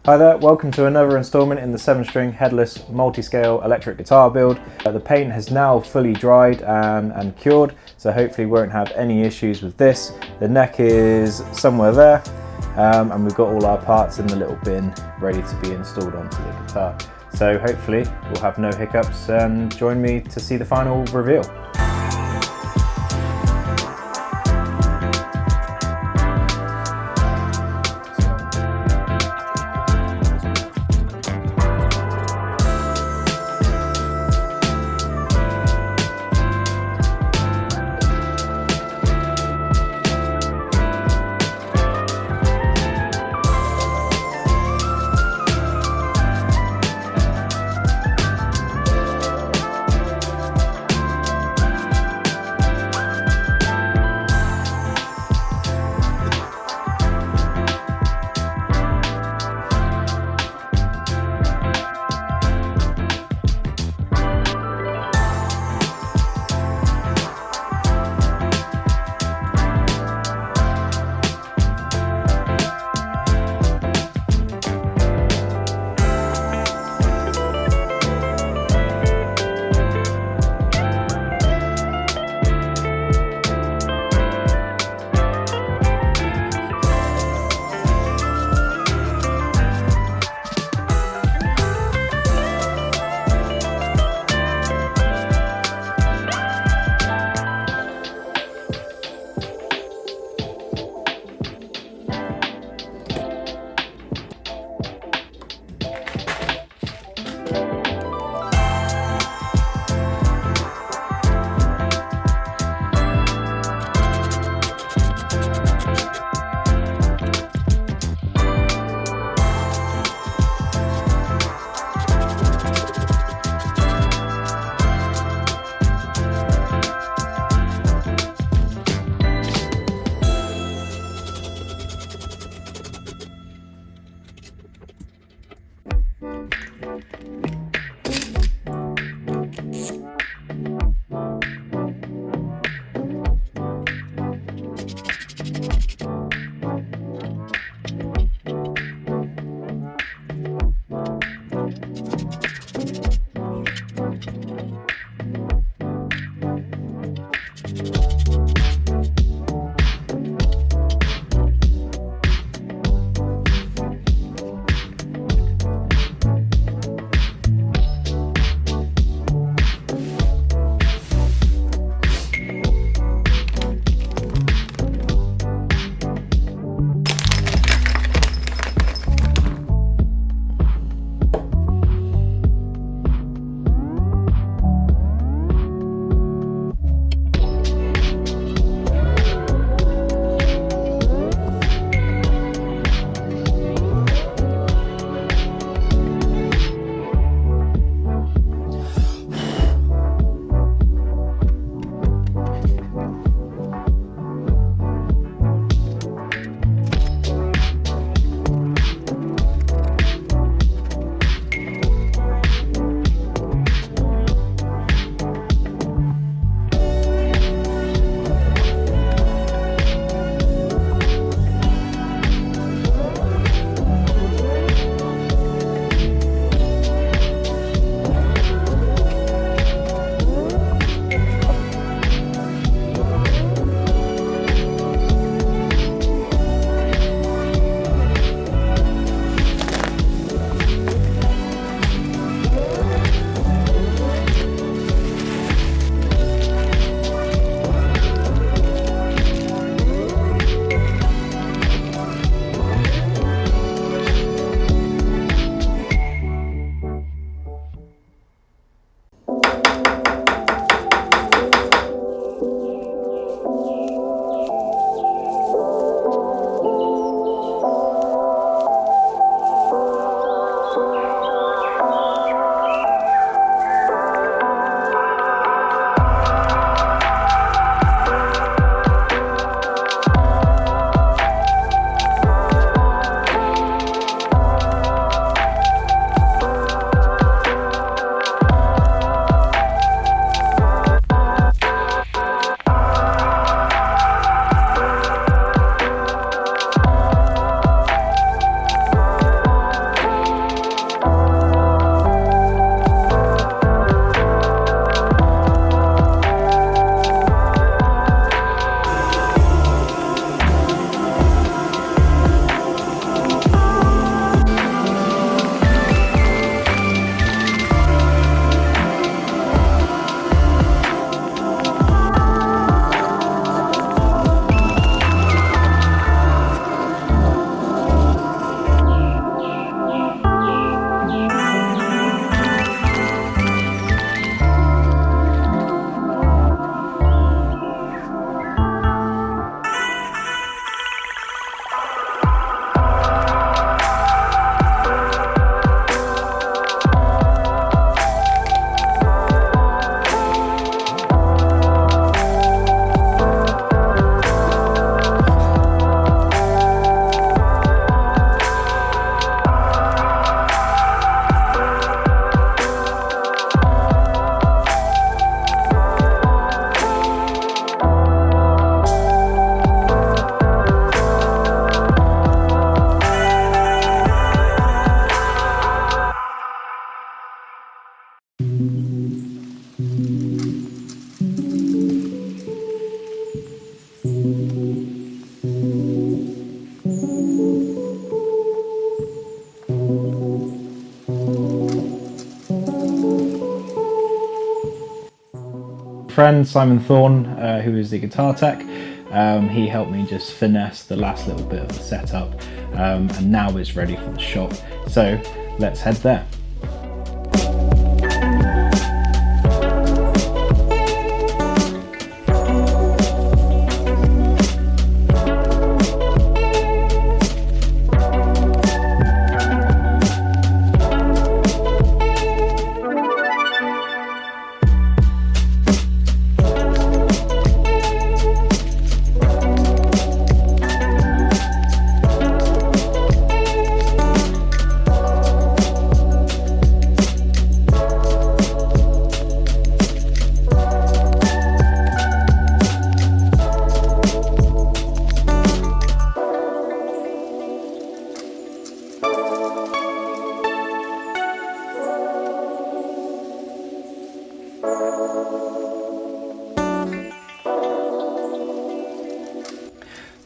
Hi there, welcome to another instalment in the 7-string Headless Multiscale electric guitar build. The paint has now fully dried and cured, so hopefully we won't have any issues with this. The neck is somewhere there, and we've got all our parts in the little bin ready to be installed onto the guitar. So hopefully we'll have no hiccups, and join me to see the final reveal. friend Simon Thorne, who is the guitar tech. He helped me just finesse the last little bit of the setup, and now it's ready for the shop. So let's head there.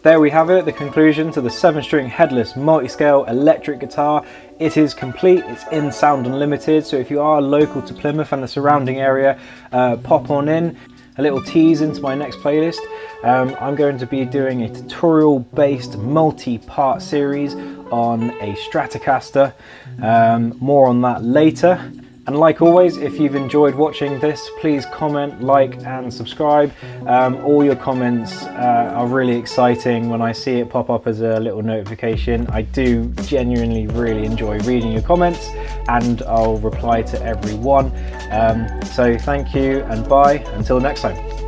There we have it, the conclusion to the 7-string Headless Multiscale electric guitar. It is complete, it's in Sound Unlimited, so if you are local to Plymouth and the surrounding area, pop on in. A little tease into my next playlist. I'm going to be doing a tutorial-based multi-part series on a Stratocaster. More on that later. And like always, if you've enjoyed watching this, please comment, like and subscribe. All your comments are really exciting when I see it pop up as a little notification. I do genuinely really enjoy reading your comments, and I'll reply to every one. So thank you and bye, until next time.